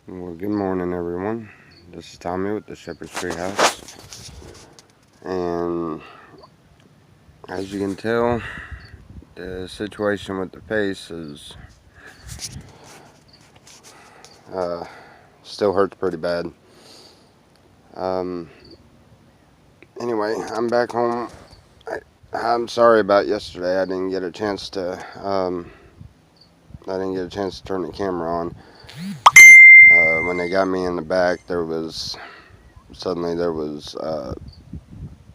Well, good morning, everyone. This is Tommy with the Shepherd's Treehouse, and as you can tell, the situation with the face is still hurts pretty bad. Um, anyway, I'm back home. I'm sorry about yesterday. I didn't get a chance to. Turn the camera on. When they got me in the back, there was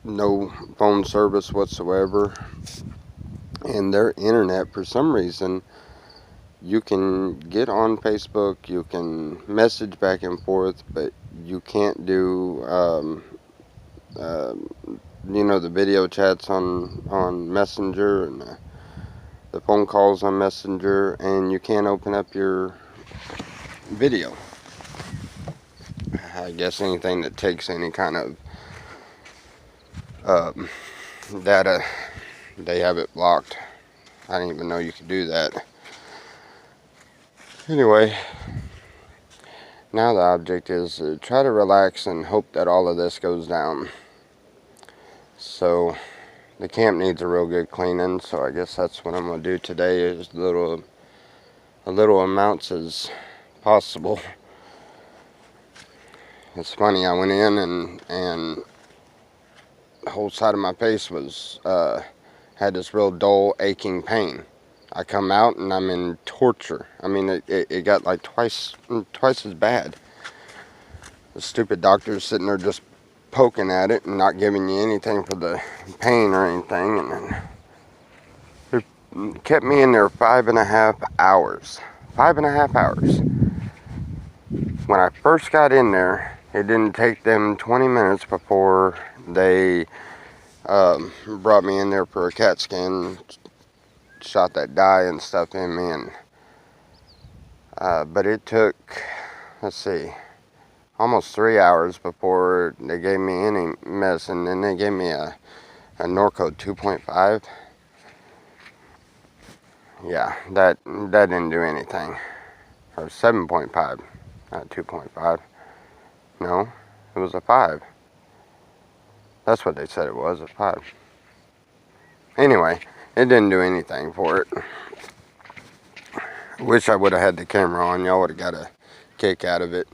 no phone service whatsoever, and their internet, for some reason, you can get on Facebook, you can message back and forth, but you can't do the video chats on Messenger, and the phone calls on Messenger, and you can't open up your video. I guess anything that takes any kind of data, they have it blocked. I didn't even know you could do that. Anyway, now the object is to try to relax and hope that all of this goes down. So the camp needs a real good cleaning, so I guess that's what I'm going to do today, is a little amounts as possible. It's funny, I went in and the whole side of my face was had this real dull aching pain. I come out and I'm in torture. I mean, it got like twice as bad. The stupid doctor's sitting there just poking at it and not giving you anything for the pain or anything, and then it kept me in there 5.5 hours. 5.5 hours. When I first got in there, it didn't take them 20 minutes before they brought me in there for a CAT scan, shot that dye and stuff in me, and but it took, let's see, almost 3 hours before they gave me any medicine. Then they gave me a Norco 2.5. Yeah, that didn't do anything. Or 7.5, not 2.5. No, it was a 5. That's what they said it was, a 5. Anyway, it didn't do anything for it. Wish I would have had the camera on. Y'all would have got a kick out of it.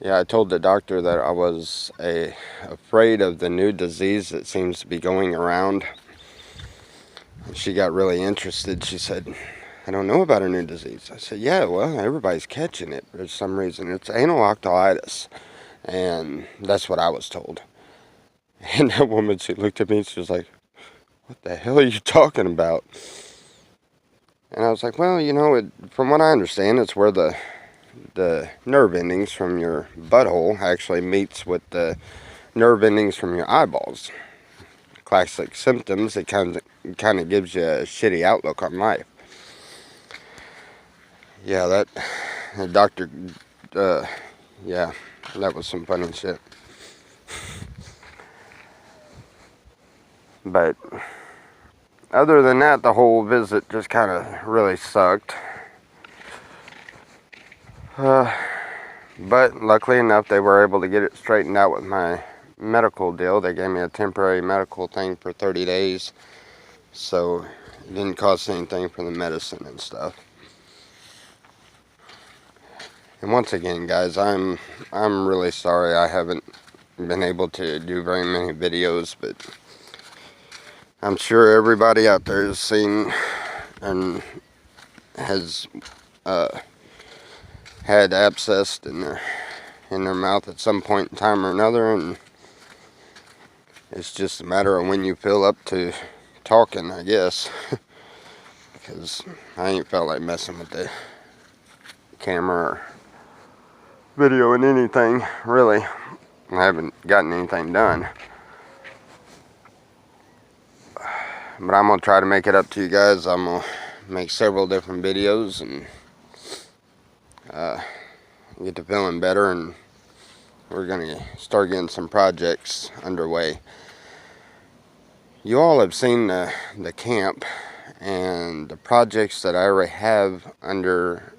Yeah, I told the doctor that I was afraid of the new disease that seems to be going around. She got really interested. She said, "I don't know about a new disease." I said, "Yeah, well, everybody's catching it for some reason. It's anal-octolitis." And that's what I was told. And that woman, she looked at me and she was like, "What the hell are you talking about?" And I was like, "Well, from what I understand, it's where the nerve endings from your butthole actually meets with the nerve endings from your eyeballs. Classic symptoms. It kind of gives you a shitty outlook on life." Yeah, the doctor, yeah, that was some funny shit. But other than that, the whole visit just kind of really sucked. But luckily enough, they were able to get it straightened out with my medical deal. They gave me a temporary medical thing for 30 days. So it didn't cost anything for the medicine and stuff. And once again, guys, I'm really sorry I haven't been able to do very many videos, but I'm sure everybody out there has seen and has had abscess in their mouth at some point in time or another, and it's just a matter of when you feel up to talking, I guess. Because I ain't felt like messing with the camera or videoing anything, really. I haven't gotten anything done. But I'm going to try to make it up to you guys. I'm going to make several different videos and get to feeling better, and we're going to start getting some projects underway. You all have seen the camp and the projects that I already have under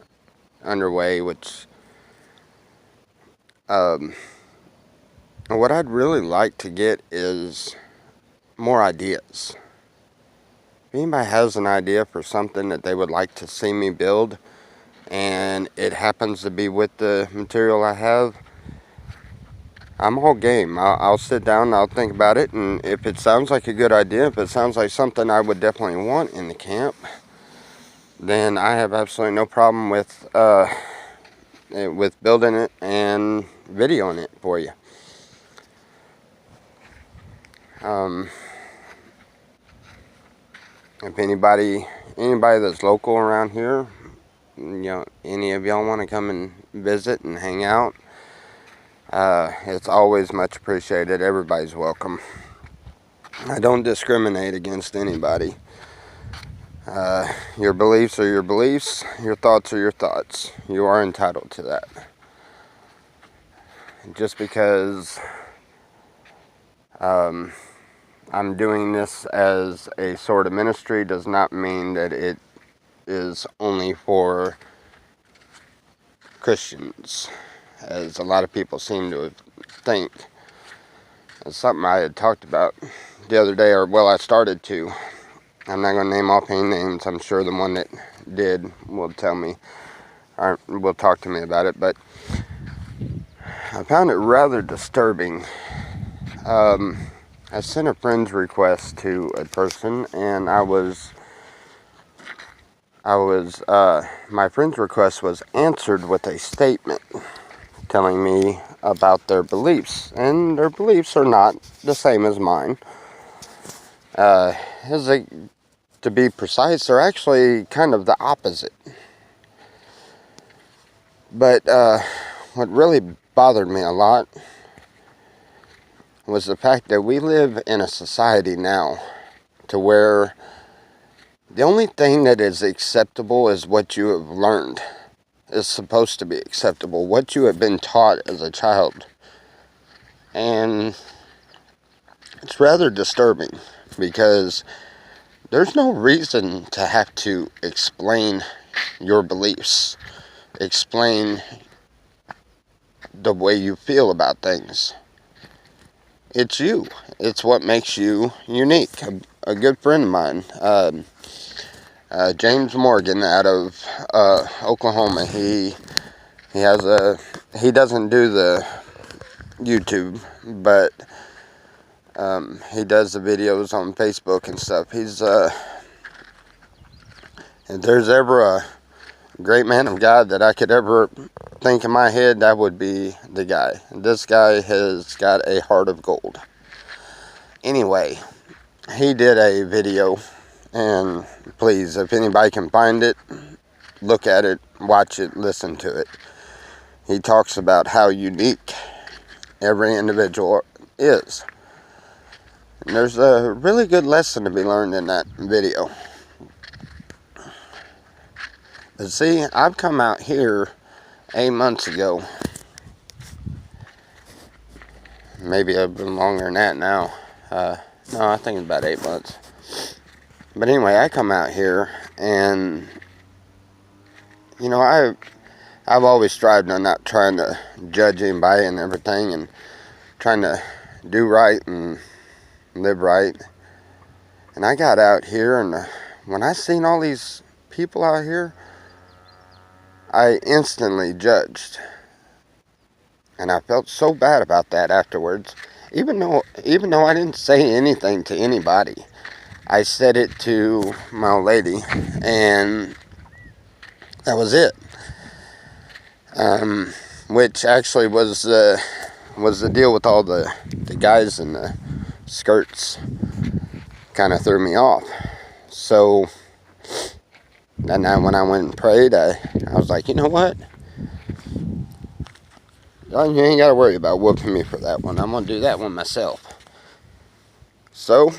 underway, which what I'd really like to get is more ideas. If anybody has an idea for something that they would like to see me build, and it happens to be with the material I have, I'm all game. I'll sit down and I'll think about it, and if it sounds like a good idea, if it sounds like something I would definitely want in the camp, then I have absolutely no problem with building it and videoing it for you. If anybody that's local around here, any of y'all want to come and visit and hang out, it's always much appreciated. Everybody's welcome. I don't discriminate against anybody. Your beliefs are your beliefs. Your thoughts are your thoughts. You are entitled to that. Just because I'm doing this as a sort of ministry does not mean that it is only for Christians, as a lot of people seem to think. It's something I had talked about the other day, I started to. I'm not going to name off any names. I'm sure the one that did will tell me, or will talk to me about it, but I found it rather disturbing. I sent a friend's request to a person, and my friend's request was answered with a statement telling me about their beliefs, and their beliefs are not the same as mine. To be precise, they're actually kind of the opposite. But what really bothered me a lot was the fact that we live in a society now to where the only thing that is acceptable is what you have learned is supposed to be acceptable, what you have been taught as a child. And it's rather disturbing because there's no reason to have to explain your beliefs, explain the way you feel about things. It's you. It's what makes you unique. A good friend of mine, James Morgan out of Oklahoma, he doesn't do the YouTube, but he does the videos on Facebook and stuff. If there's ever a great man of God that I could ever think in my head, that would be the guy. This guy has got a heart of gold. Anyway, he did a video, and please, if anybody can find it, look at it, watch it, listen to it. He talks about how unique every individual is. And there's a really good lesson to be learned in that video. But see, I've come out here 8 months ago. Maybe I've been longer than that now. No, I think it's about 8 months. But anyway, I come out here, and I've always strived on not trying to judge anybody and everything, and trying to do right and live right. And I got out here, and when I seen all these people out here, I instantly judged. And I felt so bad about that afterwards. Even though I didn't say anything to anybody, I said it to my old lady, and that was it. Which actually was the deal with all the guys in the skirts. Kind of threw me off. So that night when I went and prayed, I was like, you know what? You ain't got to worry about whooping me for that one. I'm going to do that one myself. So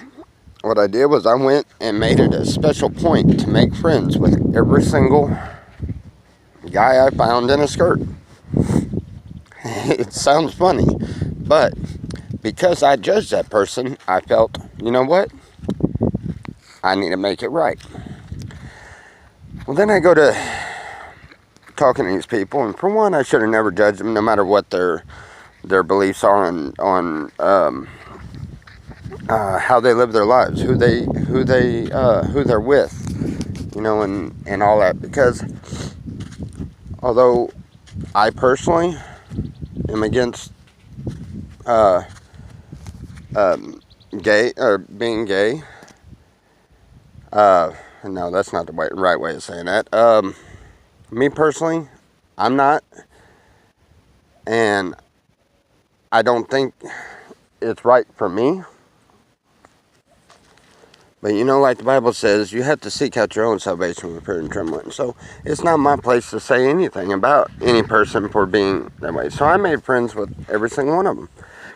what I did was I went and made it a special point to make friends with every single guy I found in a skirt. It sounds funny, but because I judged that person, I felt, you know what? I need to make it right. Well, then I go to talking to these people, and for one, I should have never judged them, no matter what their beliefs are on how they live their lives, who they're with, and all that. Because although I personally am against gay or being gay, no, that's not the right way of saying that. Me personally, I'm not, and I don't think it's right for me. But like the Bible says, you have to seek out your own salvation with fear and trembling. So it's not my place to say anything about any person for being that way. So I made friends with every single one of them.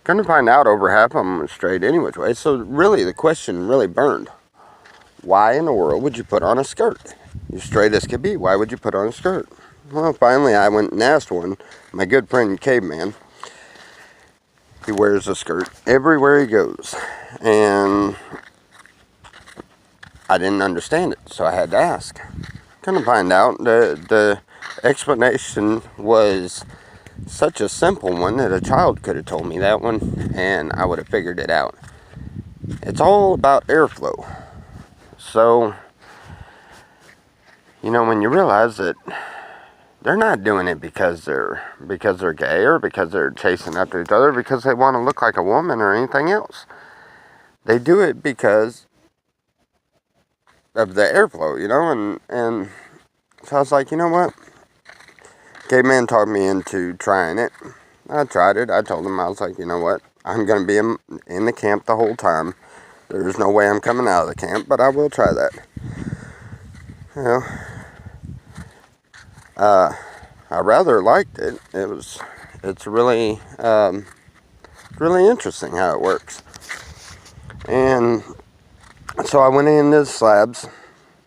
Come to find out, over half of them were straight any which way. So really, the question really burned. Why in the world would you put on a skirt? You're straight as could be. Why would you put on a skirt? Well, finally, I went and asked one. My good friend, Caveman. He wears a skirt everywhere he goes. And I didn't understand it, so I had to ask. Come to find out, the explanation was such a simple one that a child could have told me that one, and I would have figured it out. It's all about airflow. So, when you realize that they're not doing it because they're gay, or because they're chasing after each other, because they want to look like a woman or anything else. They do it because of the airflow, and so I was like, you know what? Caveman talked me into trying it. I tried it. I told him, I was like, you know what? I'm going to be in the camp the whole time. There's no way I'm coming out of the camp, but I will try that. I rather liked it. It's really, really interesting how it works. And so I went into the Slabs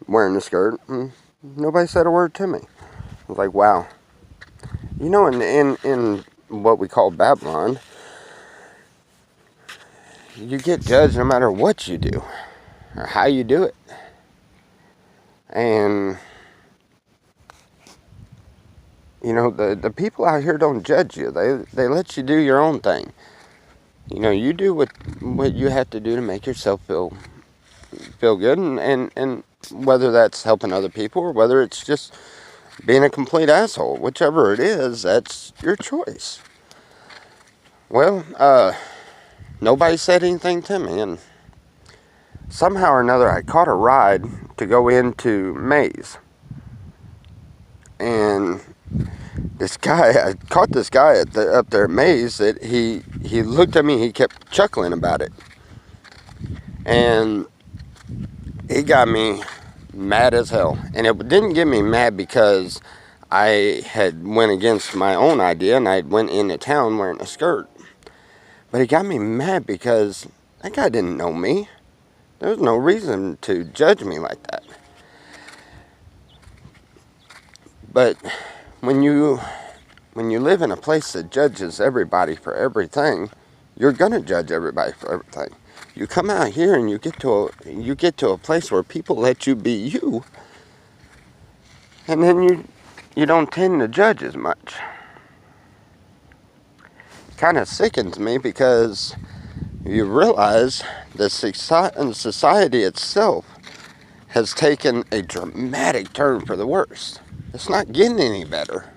wearing the skirt, and nobody said a word to me. I was like, wow. In what we call Babylon, you get judged no matter what you do or how you do it. And the people out here don't judge you. They let you do your own thing. You do what you have to do to make yourself feel good, and whether that's helping other people or whether it's just being a complete asshole, whichever it is, that's your choice. Well, nobody said anything to me, and somehow or another I caught a ride to go into Maze. And I caught this guy up there at Maze that he looked at me, he kept chuckling about it. And it got me mad as hell. And it didn't get me mad because I had went against my own idea and I went into town wearing a skirt. But it got me mad because that guy didn't know me. There was no reason to judge me like that. But when you live in a place that judges everybody for everything, you're gonna judge everybody for everything. You come out here and you get to a place where people let you be you, and then you don't tend to judge as much. It kind of sickens me because you realize that society itself has taken a dramatic turn for the worse. It's not getting any better.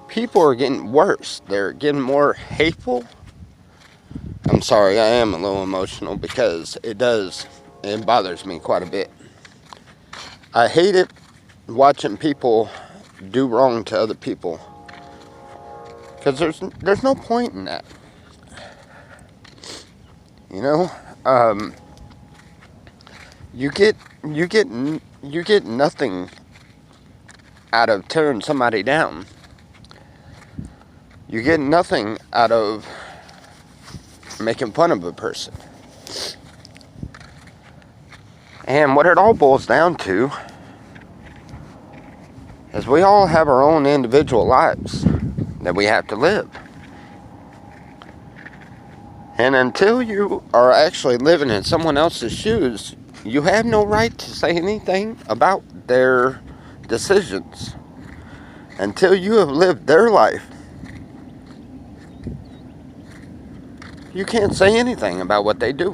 People are getting worse. They're getting more hateful. I'm sorry, I am a little emotional because it bothers me quite a bit. I hate it watching people do wrong to other people, because there's no point in that. You get nothing out of tearing somebody down. You get nothing out of making fun of a person. And what it all boils down to is we all have our own individual lives that we have to live. And until you are actually living in someone else's shoes, you have no right to say anything about their decisions. until you have lived their life, you can't say anything about what they do,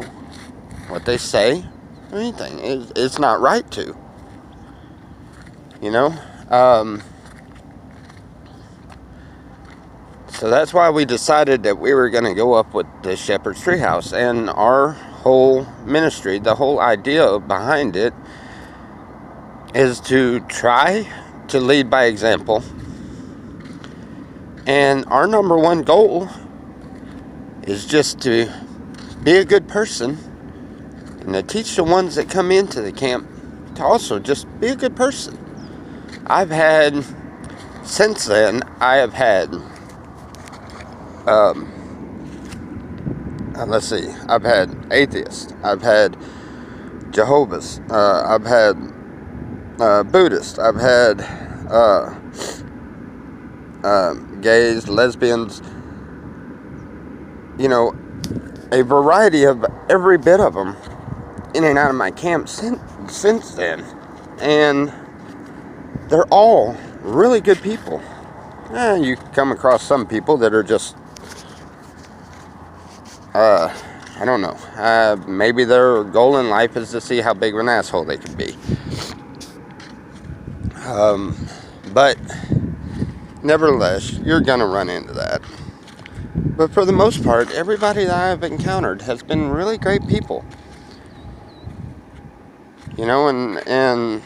what they say, anything. It's not right to, you know? So that's why we decided that we were going to go up with the Shepherd's Treehouse. And our whole ministry, the whole idea behind it, is to try to lead by example. And our number one goal is just to be a good person and to teach the ones that come into the camp to also just be a good person. Since then, I have had, let's see, I've had atheists, I've had Jehovah's, I've had Buddhists, I've had gays, lesbians, a variety of every bit of them in and out of my camp since then. And they're all really good people. You come across some people that are just, I don't know. Maybe their goal in life is to see how big of an asshole they can be. But nevertheless, you're gonna run into that. But for the most part, everybody that I've encountered has been really great people. And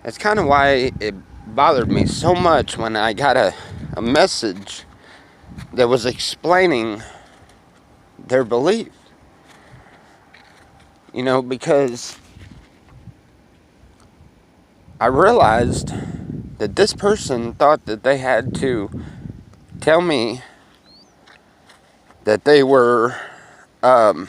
that's kind of why it bothered me so much when I got a message that was explaining their belief. Because I realized that this person thought that they had to tell me that they were, well,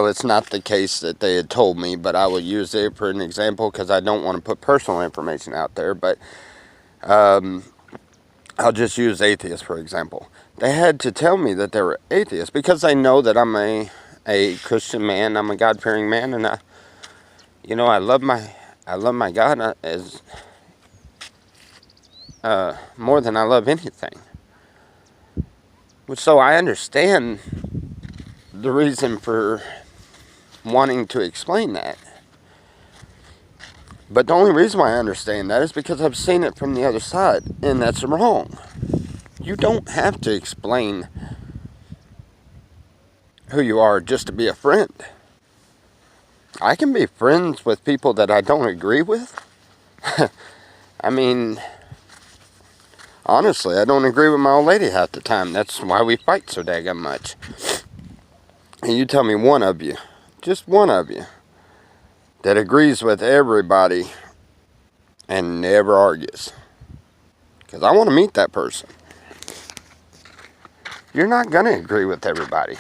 it's not the case that they had told me, but I will use it for an example because I don't want to put personal information out there, but I'll just use atheists for example. They had to tell me that they were atheists because they know that I'm a Christian man, I'm a God-fearing man, and I love my God as more than I love anything. So I understand the reason for wanting to explain that. But the only reason why I understand that is because I've seen it from the other side, and that's wrong. You don't have to explain who you are just to be a friend. I can be friends with people that I don't agree with. I mean, honestly, I don't agree with my old lady half the time. That's why we fight so daggone much. And you tell me one of you, just one of you, that agrees with everybody and never argues. Because I want to meet that person. You're not going to agree with everybody.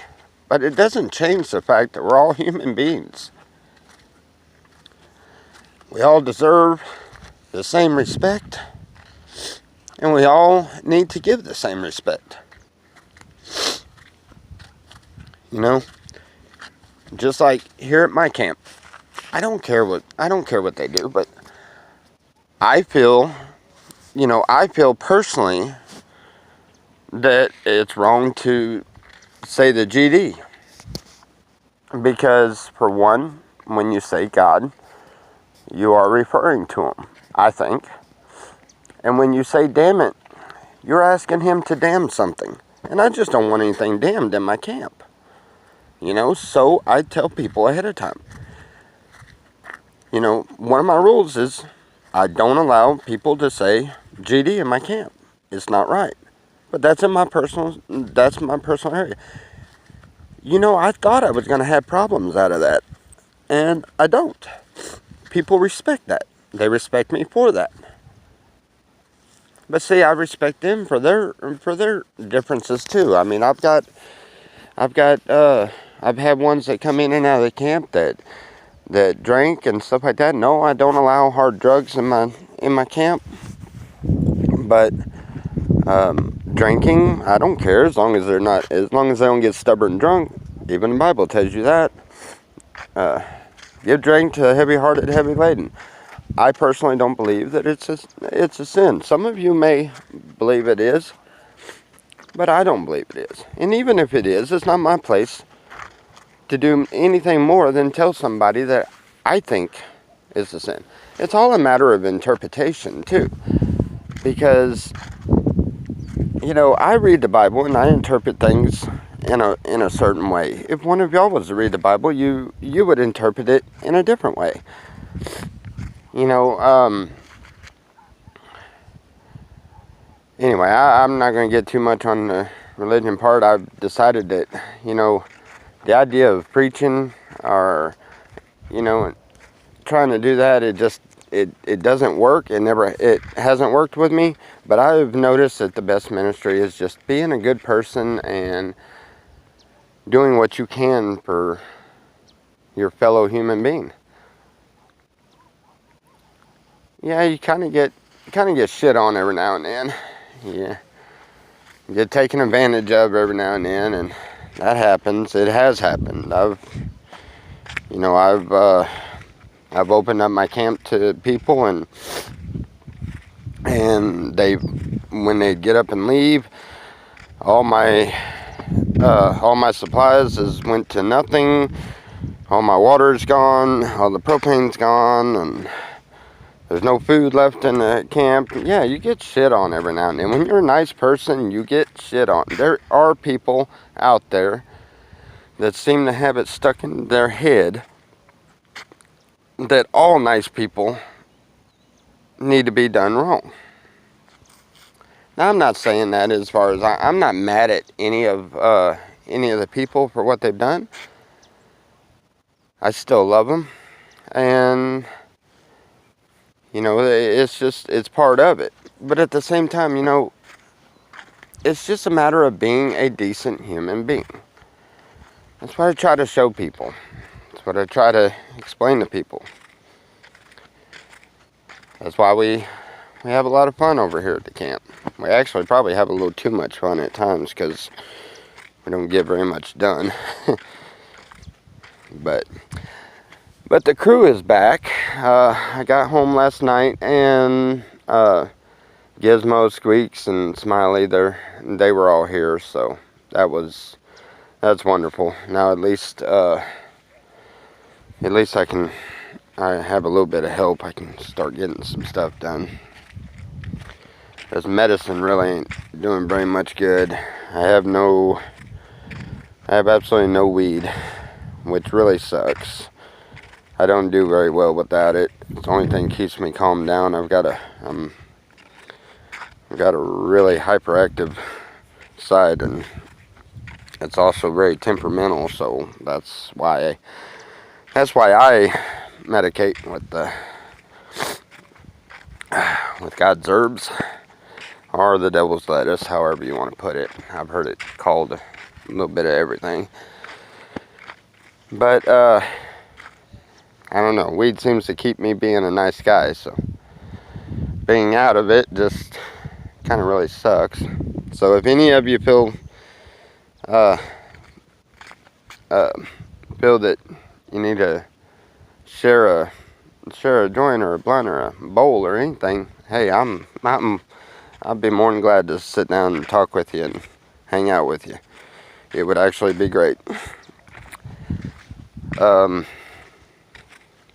But it doesn't change the fact that we're all human beings. We all deserve the same respect. And we all need to give the same respect. Just like here at my camp. I don't care what they do, but I feel personally that it's wrong to say the GD. Because for one, when you say God, you are referring to him, I think. And when you say damn it, you're asking him to damn something. And I just don't want anything damned in my camp. So I tell people ahead of time. One of my rules is I don't allow people to say GD in my camp. It's not right. But that's my personal area. I thought I was going to have problems out of that. And I don't. People respect that. They respect me for that. But see, I respect them for their differences too. I mean, I've had ones that come in and out of the camp that drink and stuff like that. No, I don't allow hard drugs in my camp. But drinking, I don't care as long as they don't get stubborn drunk. Even the Bible tells you that. Give drink to the heavy-hearted, heavy-laden. I personally don't believe that it's a sin. Some of you may believe it is, but I don't believe it is. And even if it is, it's not my place to do anything more than tell somebody that I think is a sin. It's all a matter of interpretation, too. Because, I read the Bible and I interpret things in a certain way. If one of y'all was to read the Bible, you would interpret it in a different way. Anyway, I'm not going to get too much on the religion part. I've decided that, the idea of preaching or, trying to do that, it doesn't work. It hasn't worked with me. But I've noticed that the best ministry is just being a good person and doing what you can for your fellow human being. Yeah, you kind of get shit on every now and then. Yeah, you get taken advantage of every now and then, and that happens. It has happened. I've opened up my camp to people, and when they get up and leave, all my supplies went to nothing. All my water's gone. All the propane's gone, and there's no food left in the camp. Yeah, you get shit on every now and then. When you're a nice person, you get shit on. There are people out there that seem to have it stuck in their head that all nice people need to be done wrong. Now, I'm not saying that as far as I'm not mad at any of the people for what they've done. I still love them, and it's part of it. But at the same time, it's just a matter of being a decent human being. That's what I try to show people. That's what I try to explain to people. That's why we have a lot of fun over here at the camp. We actually probably have a little too much fun at times because we don't get very much done. But the crew is back. I got home last night, and Gizmo, Squeaks, and Smiley, they were all here, so that's wonderful. Now at least I have a little bit of help. I can start getting some stuff done. This medicine really ain't doing very much good. I have absolutely no weed, which really sucks. I don't do very well without it. It's the only thing that keeps me calm down. I've got a really hyperactive side, and it's also very temperamental. So that's why I medicate with God's herbs or the devil's lettuce, however you want to put it. I've heard it called a little bit of everything, but I don't know. Weed seems to keep me being a nice guy, so being out of it just kind of really sucks. So if any of you feel that you need to share a joint or a blunt or a bowl or anything, hey, I'd be more than glad to sit down and talk with you and hang out with you. It would actually be great.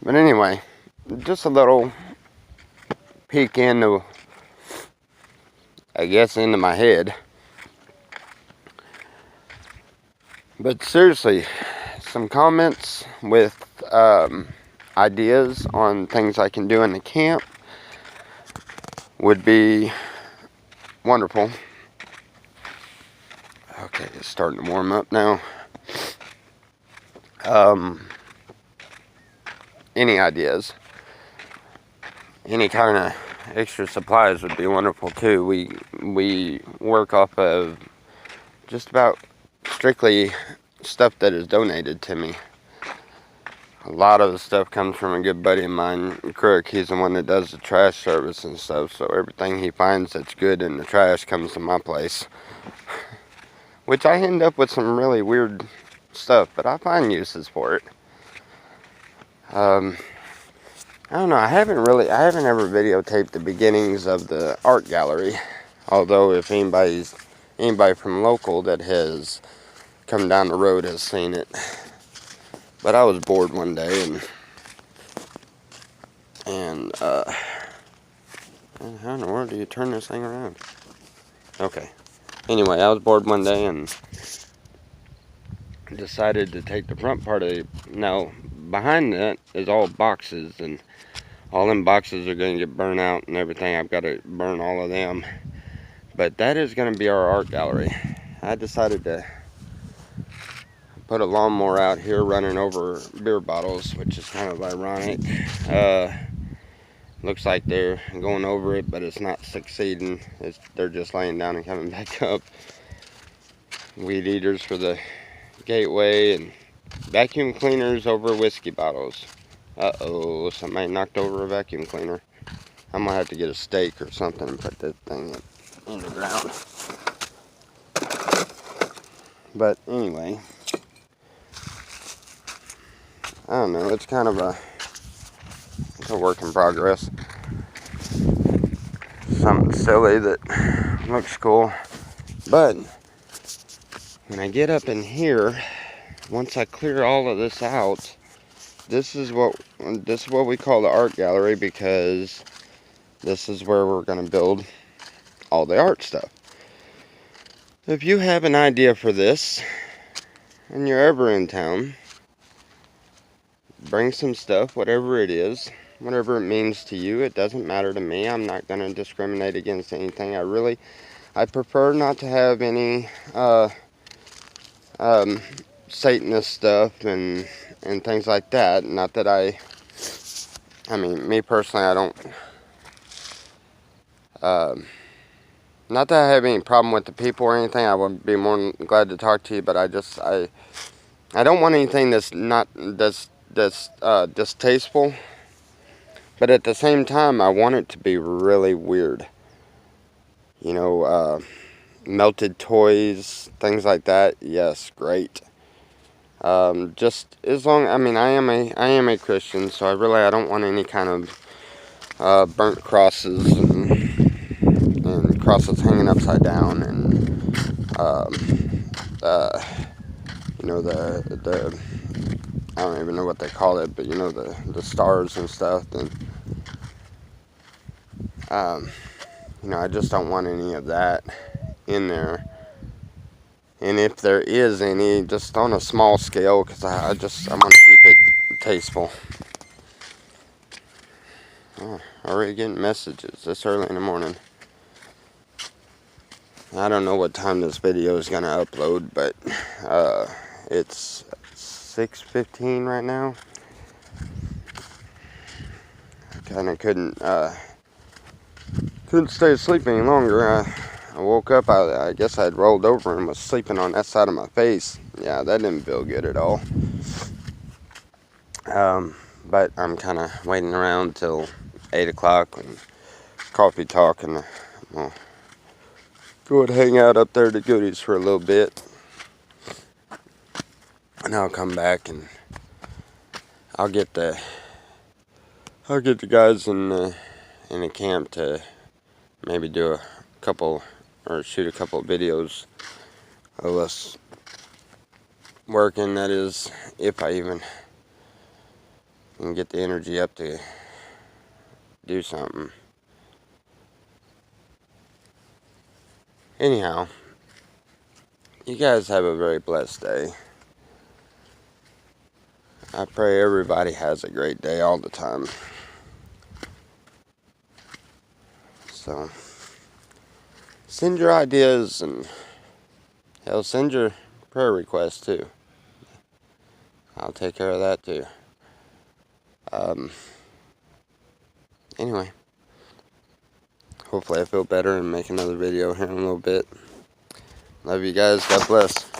But anyway, just a little peek into my head. But seriously, some comments with ideas on things I can do in the camp would be wonderful. Okay, it's starting to warm up now. Any ideas, any kind of extra supplies would be wonderful too. We work off of just about strictly stuff that is donated to me. A lot of the stuff comes from a good buddy of mine, Crook. He's the one that does the trash service and stuff, so everything he finds that's good in the trash comes to my place. Which I end up with some really weird stuff, but I find uses for it. I don't know, I haven't ever videotaped the beginnings of the art gallery. Although if anybody from local that has come down the road has seen it. But I was bored one day and how in the world do you turn this thing around? Okay. Anyway, I was bored one day and decided to take the front part of the, now behind that is all boxes, and all them boxes are going to get burnt out and everything. I've got to burn all of them. But that is going to be our art gallery. I decided to put a lawnmower out here running over beer bottles, which is kind of ironic. Looks like they're going over it, but it's not succeeding. They're just laying down and coming back up. Weed eaters for the gateway and vacuum cleaners over whiskey bottles. Uh-oh, somebody knocked over a vacuum cleaner. I'm gonna have to get a stake or something and put that thing in the ground. But anyway, I don't know, it's kind of a work in progress. Something silly that looks cool. But when I get up in here, once I clear all of this out, this is what we call the art gallery, because this is where we're going to build all the art stuff. If you have an idea for this and you're ever in town, bring some stuff, whatever it is, whatever it means to you. It doesn't matter to me. I'm not going to discriminate against anything. I prefer not to have any Satanist stuff and things like that. Not that I mean, me personally, I don't, not that I have any problem with the people or anything. I would be more than glad to talk to you, but I don't want anything that's distasteful. But at the same time, I want it to be really weird. You know, melted toys, things like that. Yes, great. Just as long, I mean, I am a Christian, so I don't want any kind of burnt crosses and crosses hanging upside down, and you know, the I don't even know what they call it, but you know, the stars and stuff. And you know, I just don't want any of that in there. And if there is any, just on a small scale, because I want to keep it tasteful. Oh, already getting messages this early in the morning. I don't know what time this video is going to upload, but it's 6:15 right now. I kind of couldn't stay asleep any longer. I woke up, I guess I had rolled over and was sleeping on that side of my face. Yeah, that didn't feel good at all. But I'm kind of waiting around till 8 o'clock and coffee talk, and I'll go and hang out up there at the goodies for a little bit. And I'll come back and I'll get the guys in the camp to maybe do a couple, or shoot a couple of videos of us working. That is, if I even can get the energy up to do something. Anyhow, you guys have a very blessed day. I pray everybody has a great day all the time. So, send your ideas, and hell, send your prayer requests too. I'll take care of that too. Anyway, hopefully I feel better and make another video here in a little bit. Love you guys. God bless.